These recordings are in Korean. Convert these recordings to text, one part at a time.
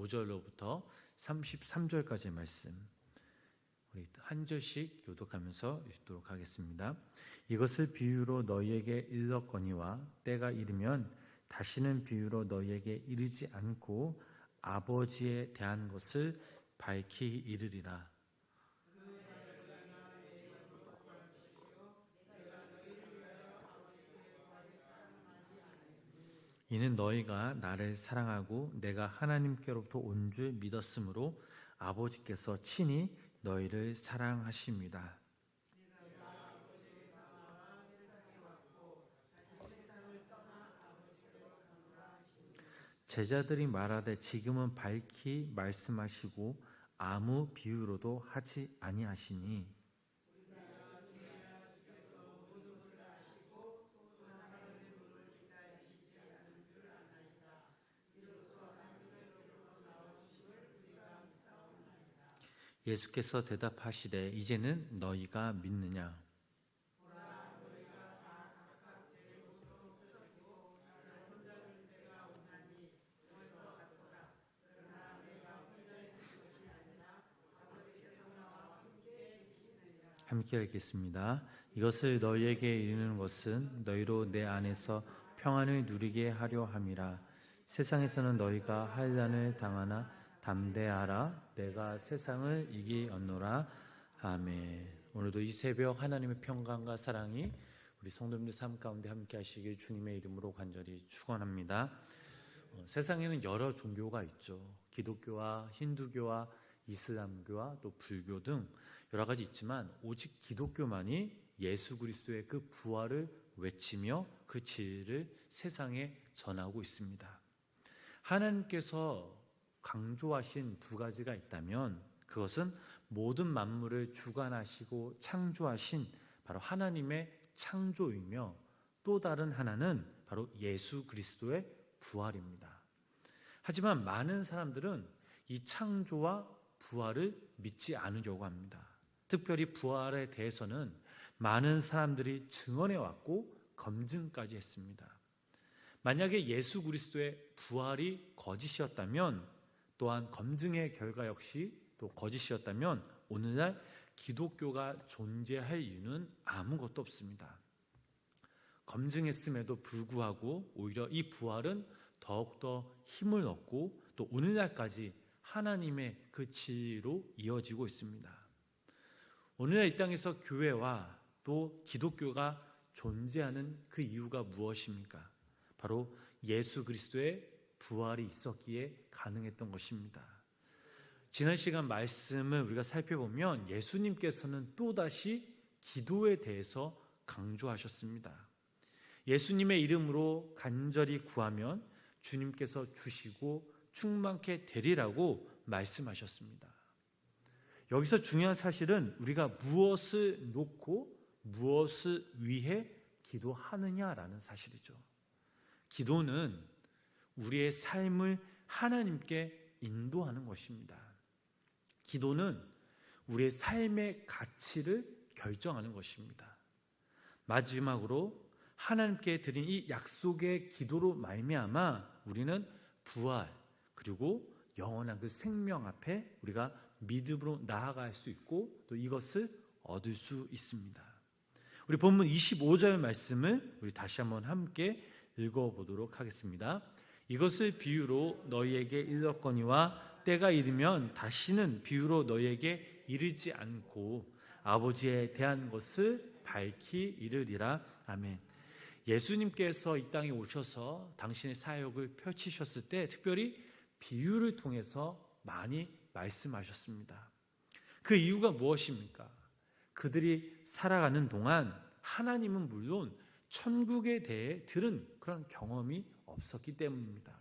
25절로부터 33절까지의 말씀, 우리 한 절씩 교독하면서 읽도록 하겠습니다. 이것을 비유로 너희에게 일렀거니와 때가 이르면 다시는 비유로 너희에게 이르지 않고 아버지에 대한 것을 밝히 이르리라. 이는 너희가 나를 사랑하고 내가 하나님께로부터 온 줄 믿었으므로 아버지께서 친히 너희를 사랑하십니다. 제자들이 말하되 지금은 밝히 말씀하시고 아무 비유로도 하지 아니하시니 예수께서 대답하시되 이제는 너희가 믿느냐? 함께 읽겠습니다. 이것을 너희에게 이르는 것은 너희로 내 안에서 평안을 누리게 하려 함이라. 세상에서는 너희가 환난을 당하나 담대하라. 내가 세상을 이기었노라. 아멘. 오늘도 이 새벽 하나님의 평강과 사랑이 우리 성도님들 삶 가운데 함께 하시길 주님의 이름으로 간절히 축원합니다. 세상에는 여러 종교가 있죠. 기독교와 힌두교와 이슬람교와 또 불교 등 여러 가지 있지만 오직 기독교만이 예수 그리스도의 그 부활을 외치며 그 진리를 세상에 전하고 있습니다. 하나님께서 강조하신 두 가지가 있다면 그것은 모든 만물을 주관하시고 창조하신 바로 하나님의 창조이며 또 다른 하나는 바로 예수 그리스도의 부활입니다. 하지만 많은 사람들은 이 창조와 부활을 믿지 않으려고 합니다. 특별히 부활에 대해서는 많은 사람들이 증언해 왔고 검증까지 했습니다. 만약에 예수 그리스도의 부활이 거짓이었다면 또한 검증의 결과 역시 또 거짓이었다면 오늘날 기독교가 존재할 이유는 아무것도 없습니다. 검증했음에도 불구하고 오히려 이 부활은 더욱더 힘을 얻고 또 오늘날까지 하나님의 그 진리로 이어지고 있습니다. 오늘날 이 땅에서 교회와 또 기독교가 존재하는 그 이유가 무엇입니까? 바로 예수 그리스도의 부활이 있었기에 가능했던 것입니다. 지난 시간 말씀을 우리가 살펴보면 예수님께서는 또다시 기도에 대해서 강조하셨습니다. 예수님의 이름으로 간절히 구하면 주님께서 주시고 충만케 되리라고 말씀하셨습니다. 여기서 중요한 사실은 우리가 무엇을 놓고 무엇을 위해 기도하느냐라는 사실이죠. 기도는 우리의 삶을 하나님께 인도하는 것입니다. 기도는 우리의 삶의 가치를 결정하는 것입니다. 마지막으로 하나님께 드린 이 약속의 기도로 말미암아 우리는 부활 그리고 영원한 그 생명 앞에 우리가 믿음으로 나아갈 수 있고 또 이것을 얻을 수 있습니다. 우리 본문 25절 말씀을 우리 다시 한번 함께 읽어보도록 하겠습니다. 이것을 비유로 너희에게 일렀거니와 때가 이르면 다시는 비유로 너희에게 이르지 않고 아버지에 대한 것을 밝히 이르리라. 아멘. 예수님께서 이 땅에 오셔서 당신의 사역을 펼치셨을 때 특별히 비유를 통해서 많이 말씀하셨습니다. 그 이유가 무엇입니까? 그들이 살아가는 동안 하나님은 물론 천국에 대해 들은 그런 경험이 없었기 때문입니다.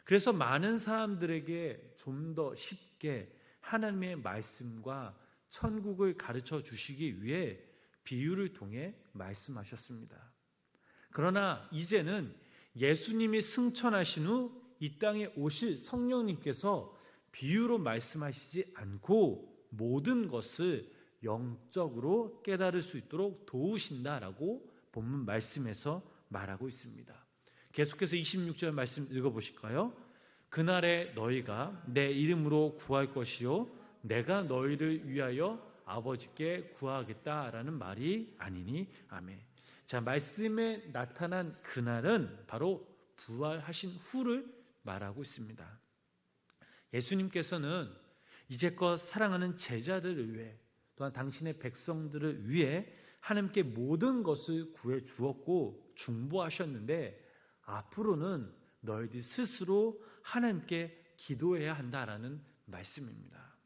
그래서 많은 사람들에게 좀 더 쉽게 하나님의 말씀과 천국을 가르쳐 주시기 위해 비유를 통해 말씀하셨습니다. 그러나 이제는 예수님이 승천하신 후 이 땅에 오실 성령님께서 비유로 말씀하시지 않고 모든 것을 영적으로 깨달을 수 있도록 도우신다라고 본문 말씀에서 말하고 있습니다. 계속해서 26절 말씀 읽어보실까요? 그날에 너희가 내 이름으로 구할 것이요 내가 너희를 위하여 아버지께 구하겠다라는 말이 아니니. 아멘. 자, 말씀에 나타난 그날은 바로 부활하신 후를 말하고 있습니다. 예수님께서는 이제껏 사랑하는 제자들을 위해 또한 당신의 백성들을 위해 하나님께 모든 것을 구해 주었고 중보하셨는데 앞으로는 너희들 스스로 하나님께 기도해야 한다라는 말씀입니다.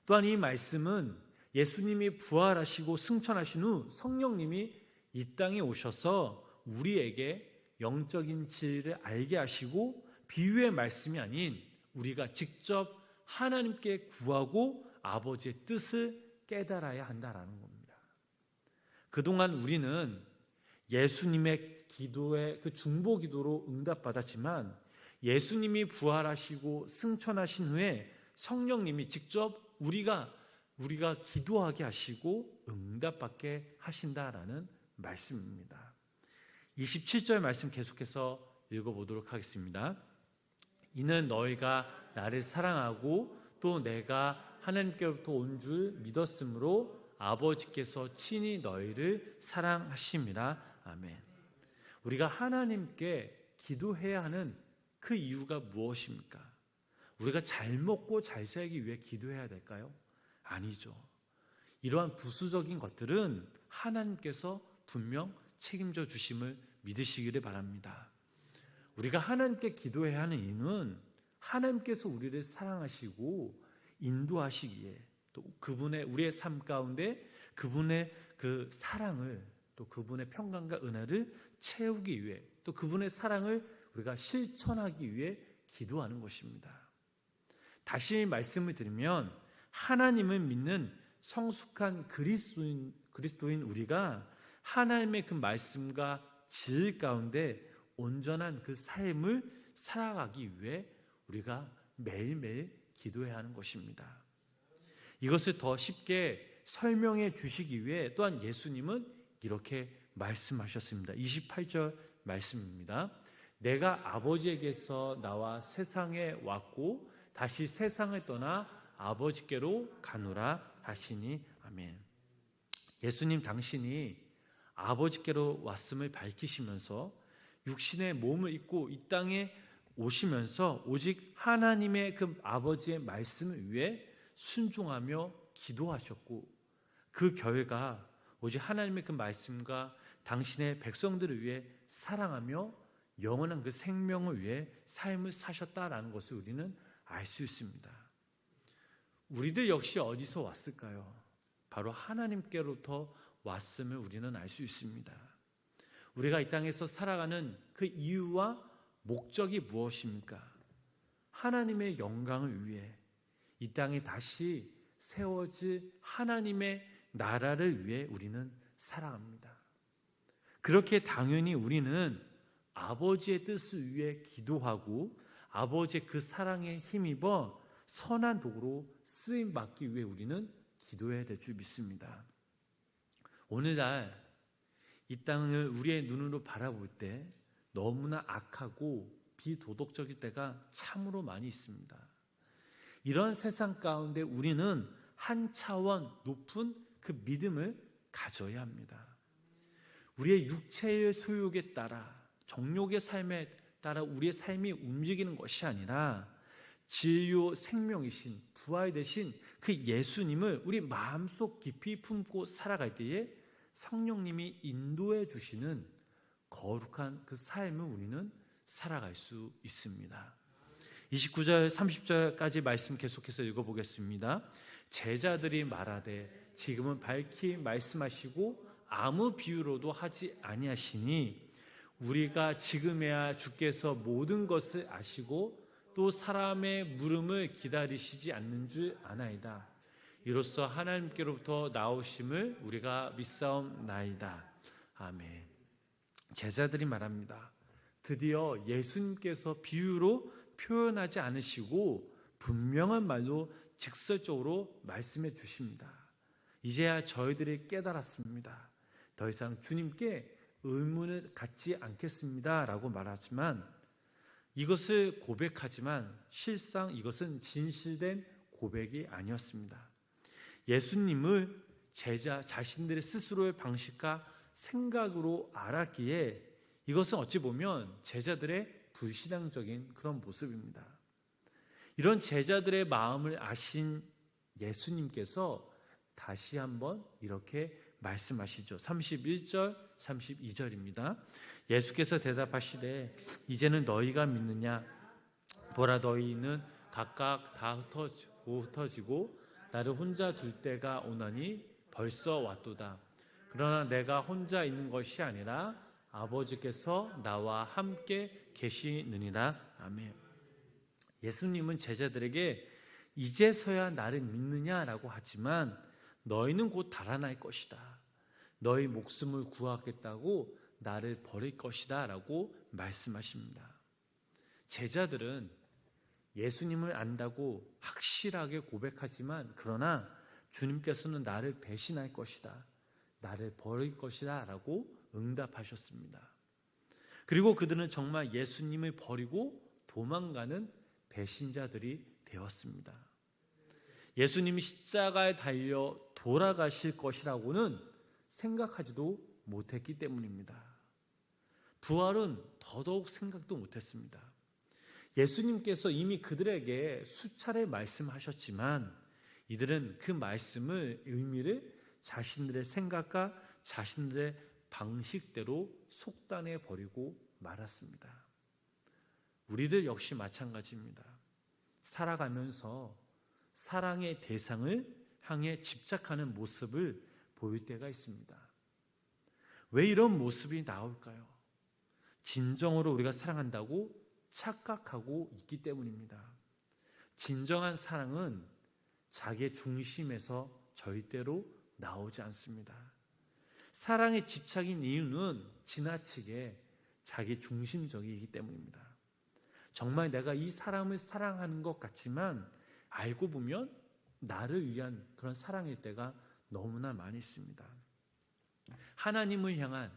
또한 이 말씀은 예수님이 부활하시고 승천하신 후 성령님이 이 땅에 오셔서 우리에게 영적인 진리를 알게 하시고 비유의 말씀이 아닌 우리가 직접 하나님께 구하고 아버지의 뜻을 깨달아야 한다라는 겁니다. 그동안 우리는 예수님의 기도에 그 중보 기도로 응답받았지만 예수님이 부활하시고 승천하신 후에 성령님이 직접 우리가 기도하게 하시고 응답받게 하신다라는 말씀입니다. 27절 말씀 계속해서 읽어보도록 하겠습니다. 이는 너희가 나를 사랑하고 또 내가 하나님께로부터 온 줄 믿었으므로 아버지께서 친히 너희를 사랑하심이라. 아멘. 우리가 하나님께 기도해야 하는 그 이유가 무엇입니까? 우리가 잘 먹고 잘 살기 위해 기도해야 될까요? 아니죠. 이러한 부수적인 것들은 하나님께서 분명 책임져 주심을 믿으시기를 바랍니다. 우리가 하나님께 기도해야 하는 이유는 하나님께서 우리를 사랑하시고 인도하시기에 또 그분의 우리의 삶 가운데 그분의 그 사랑을 또 그분의 평강과 은혜를 채우기 위해 또 그분의 사랑을 우리가 실천하기 위해 기도하는 것입니다. 다시 말씀을 드리면 하나님을 믿는 성숙한 그리스도인 우리가 하나님의 그 말씀과 진리 가운데 온전한 그 삶을 살아가기 위해 우리가 매일매일 기도해야 하는 것입니다. 이것을 더 쉽게 설명해 주시기 위해 또한 예수님은 이렇게 말씀하셨습니다. 28절 말씀입니다. 내가 아버지에게서 나와 세상에 왔고 다시 세상을 떠나 아버지께로 가노라 하시니. 아멘. 예수님 당신이 아버지께로 왔음을 밝히시면서 육신의 몸을 입고 이 땅에 오시면서 오직 하나님의 그 아버지의 말씀을 위해 순종하며 기도하셨고 그 결과 오직 하나님의 그 말씀과 당신의 백성들을 위해 사랑하며 영원한 그 생명을 위해 삶을 사셨다라는 것을 우리는 알 수 있습니다. 우리들 역시 어디서 왔을까요? 바로 하나님께로부터 왔음을 우리는 알 수 있습니다. 우리가 이 땅에서 살아가는 그 이유와 목적이 무엇입니까? 하나님의 영광을 위해 이 땅에 다시 세워질 하나님의 나라를 위해 우리는 살아갑니다. 그렇게 당연히 우리는 아버지의 뜻을 위해 기도하고 아버지의 그 사랑에 힘입어 선한 도구로 쓰임받기 위해 우리는 기도해야 될 줄 믿습니다. 오늘날 이 땅을 우리의 눈으로 바라볼 때 너무나 악하고 비도덕적일 때가 참으로 많이 있습니다. 이런 세상 가운데 우리는 한 차원 높은 그 믿음을 가져야 합니다. 우리의 육체의 소욕에 따라 정욕의 삶에 따라 우리의 삶이 움직이는 것이 아니라 진리요 생명이신 부활 되신 그 예수님을 우리 마음속 깊이 품고 살아갈 때에 성령님이 인도해 주시는 거룩한 그 삶을 우리는 살아갈 수 있습니다. 29절 30절까지 말씀 계속해서 읽어보겠습니다. 제자들이 말하되 지금은 밝히 말씀하시고 아무 비유로도 하지 아니하시니 우리가 지금에야 주께서 모든 것을 아시고 또 사람의 물음을 기다리시지 않는 줄 아나이다. 이로써 하나님께로부터 나오심을 우리가 믿사옵나이다. 아멘. 제자들이 말합니다. 드디어 예수님께서 비유로 표현하지 않으시고 분명한 말로 직설적으로 말씀해 주십니다. 이제야 저희들이 깨달았습니다. 더 이상 주님께 의문을 갖지 않겠습니다 라고 말하지만 이것을 고백하지만 실상 이것은 진실된 고백이 아니었습니다. 예수님을 제자 자신들의 스스로의 방식과 생각으로 알았기에 이것은 어찌 보면 제자들의 불신앙적인 그런 모습입니다. 이런 제자들의 마음을 아신 예수님께서 다시 한번 이렇게 말씀하시죠. 31절, 32절입니다. 예수께서 대답하시되 이제는 너희가 믿느냐? 보라, 너희는 각각 다 흩어지고 나를 혼자 둘 때가 오나니 벌써 왔도다. 그러나 내가 혼자 있는 것이 아니라 아버지께서 나와 함께 계시느니라. 아멘. 예수님은 제자들에게 이제서야 나를 믿느냐라고 하지만 너희는 곧 달아날 것이다. 너희 목숨을 구하겠다고 나를 버릴 것이다 라고 말씀하십니다. 제자들은 예수님을 안다고 확실하게 고백하지만 그러나 주님께서는 나를 배신할 것이다, 나를 버릴 것이다 라고 응답하셨습니다. 그리고 그들은 정말 예수님을 버리고 도망가는 배신자들이 되었습니다. 예수님이 십자가에 달려 돌아가실 것이라고는 생각하지도 못했기 때문입니다. 부활은 더더욱 생각도 못했습니다. 예수님께서 이미 그들에게 수차례 말씀하셨지만 이들은 그 말씀을 의미를 자신들의 생각과 자신들의 방식대로 속단해 버리고 말았습니다. 우리들 역시 마찬가지입니다. 살아가면서 사랑의 대상을 향해 집착하는 모습을 보일 때가 있습니다. 왜 이런 모습이 나올까요? 진정으로 우리가 사랑한다고 착각하고 있기 때문입니다. 진정한 사랑은 자기의 중심에서 절대로 나오지 않습니다. 사랑의 집착인 이유는 지나치게 자기 중심적이기 때문입니다. 정말 내가 이 사람을 사랑하는 것 같지만 알고 보면 나를 위한 그런 사랑일 때가 너무나 많이 있습니다. 하나님을 향한,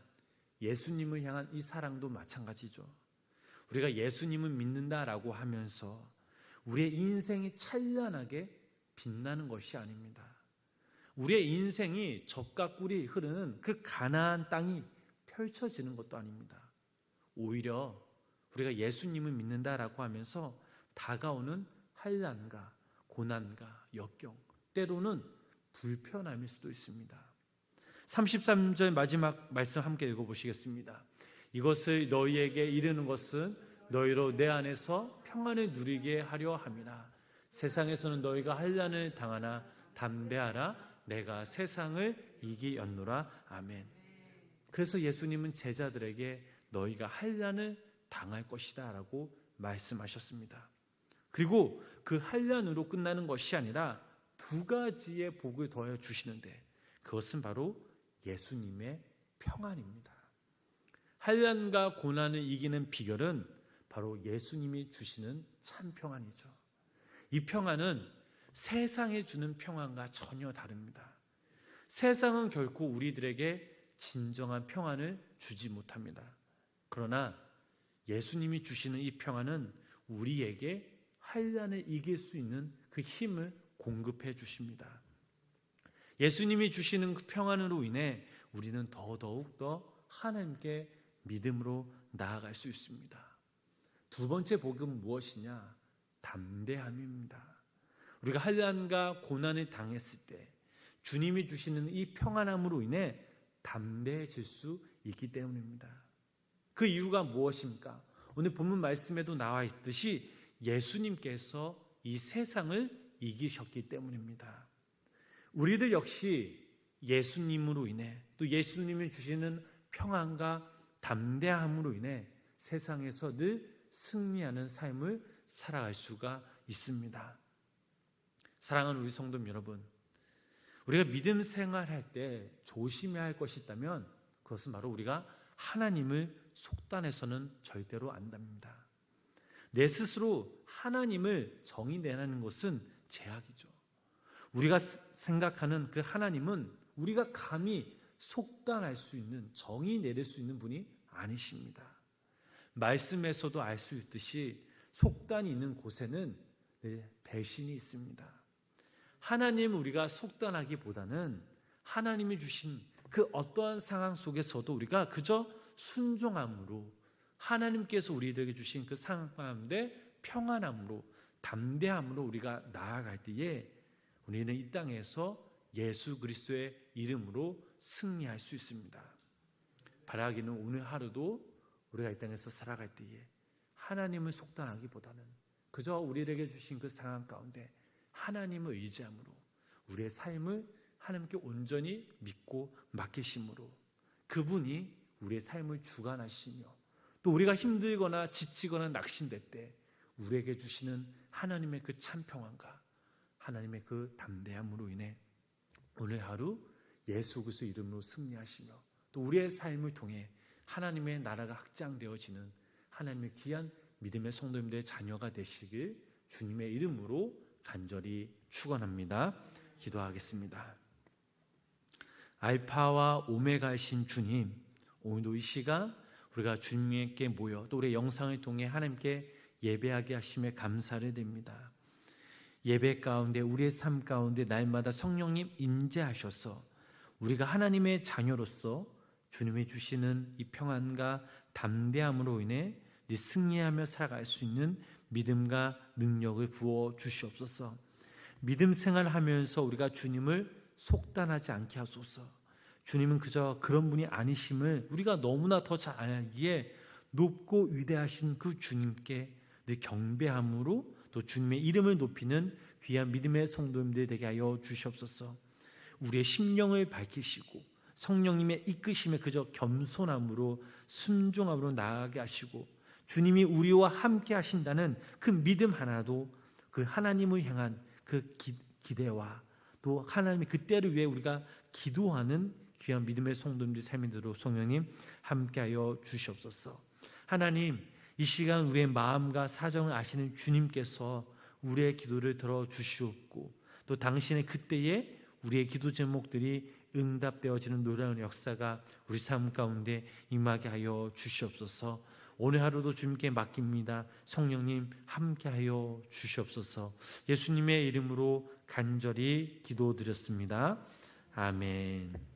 예수님을 향한 이 사랑도 마찬가지죠. 우리가 예수님을 믿는다라고 하면서 우리의 인생이 찬란하게 빛나는 것이 아닙니다. 우리의 인생이 젖과 꿀이 흐르는 그 가나안 땅이 펼쳐지는 것도 아닙니다. 오히려 우리가 예수님을 믿는다라고 하면서 다가오는 환난과 고난과 역경, 때로는 불편함일 수도 있습니다. 33절 마지막 말씀 함께 읽어보시겠습니다. 이것을 너희에게 이르는 것은 너희로 내 안에서 평안을 누리게 하려 함이라. 세상에서는 너희가 환난을 당하나 담대하라. 내가 세상을 이기었노라. 아멘. 그래서 예수님은 제자들에게 너희가 환난을 당할 것이다 라고 말씀하셨습니다. 그리고 그 환난으로 끝나는 것이 아니라 두 가지의 복을 더해 주시는데 그것은 바로 예수님의 평안입니다. 환난과 고난을 이기는 비결은 바로 예수님이 주시는 참 평안이죠. 이 평안은 세상에 주는 평안과 전혀 다릅니다. 세상은 결코 우리들에게 진정한 평안을 주지 못합니다. 그러나 예수님이 주시는 이 평안은 우리에게 환난을 이길 수 있는 그 힘을 공급해 주십니다. 예수님이 주시는 그 평안으로 인해 우리는 더더욱 더 하나님께 믿음으로 나아갈 수 있습니다. 두 번째 복은 무엇이냐? 담대함입니다. 우리가 환난과 고난을 당했을 때 주님이 주시는 이 평안함으로 인해 담대해질 수 있기 때문입니다. 그 이유가 무엇입니까? 오늘 본문 말씀에도 나와 있듯이 예수님께서 이 세상을 이기셨기 때문입니다. 우리들 역시 예수님으로 인해 또 예수님이 주시는 평안과 담대함으로 인해 세상에서 늘 승리하는 삶을 살아갈 수가 있습니다. 사랑하는 우리 성도 여러분, 우리가 믿음 생활할 때 조심해야 할 것이 있다면 그것은 바로 우리가 하나님을 속단해서는 절대로 안 됩니다. 내 스스로 하나님을 정의 내는 것은 제약이죠. 우리가 생각하는 그 하나님은 우리가 감히 속단할 수 있는, 정의 내릴 수 있는 분이 아니십니다. 말씀에서도 알 수 있듯이 속단이 있는 곳에는 배신이 있습니다. 하나님 우리가 속단하기보다는 하나님이 주신 그 어떠한 상황 속에서도 우리가 그저 순종함으로, 하나님께서 우리들에게 주신 그 상황 가운데 평안함으로, 담대함으로 우리가 나아갈 때에 우리는 이 땅에서 예수 그리스도의 이름으로 승리할 수 있습니다. 바라기는 오늘 하루도 우리가 이 땅에서 살아갈 때에 하나님을 속단하기보다는 그저 우리에게 주신 그 상황 가운데 하나님을 의지함으로, 우리의 삶을 하나님께 온전히 믿고 맡기심으로, 그분이 우리의 삶을 주관하시며, 또 우리가 힘들거나 지치거나 낙심될 때 우리에게 주시는 하나님의 그 참 평안과 하나님의 그 담대함으로 인해 오늘 하루 예수 그리스도 이름으로 승리하시며, 또 우리의 삶을 통해 하나님의 나라가 확장되어지는 하나님의 귀한 믿음의 성도님들의 자녀가 되시길 주님의 이름으로 간절히 축원합니다. 기도하겠습니다. 알파와 오메가이신 주님, 오늘도 이 시간 우리가 주님께 모여 또 우리의 영상을 통해 하나님께 예배하게 하심에 감사를 드립니다. 예배 가운데 우리의 삶 가운데 날마다 성령님 임재하셔서 우리가 하나님의 자녀로서 주님이 주시는 이 평안과 담대함으로 인해 승리하며 살아갈 수 있는 믿음과 능력을 부어 주시옵소서. 믿음 생활하면서 우리가 주님을 속단하지 않게 하소서. 주님은 그저 그런 분이 아니심을 우리가 너무나 더 잘 알기에 높고 위대하신 그 주님께 늘 경배함으로 또 주님의 이름을 높이는 귀한 믿음의 성도님들 되게 하여 주시옵소서. 우리의 심령을 밝히시고 성령님의 이끄심에 그저 겸손함으로 순종함으로 나아가게 하시고, 주님이 우리와 함께 하신다는 그 믿음 하나도 그 하나님을 향한 그 기대와 또 하나님의 그 때를 위해 우리가 기도하는 귀한 믿음의 성도님들 삶이 되도록 성령님 함께하여 주시옵소서. 하나님, 이 시간 우리의 마음과 사정을 아시는 주님께서 우리의 기도를 들어주시옵고, 또 당신의 그때에 우리의 기도 제목들이 응답되어지는 놀라운 역사가 우리 삶 가운데 임하게 하여 주시옵소서. 오늘 하루도 주님께 맡깁니다. 성령님 함께하여 주시옵소서. 예수님의 이름으로 간절히 기도드렸습니다. 아멘.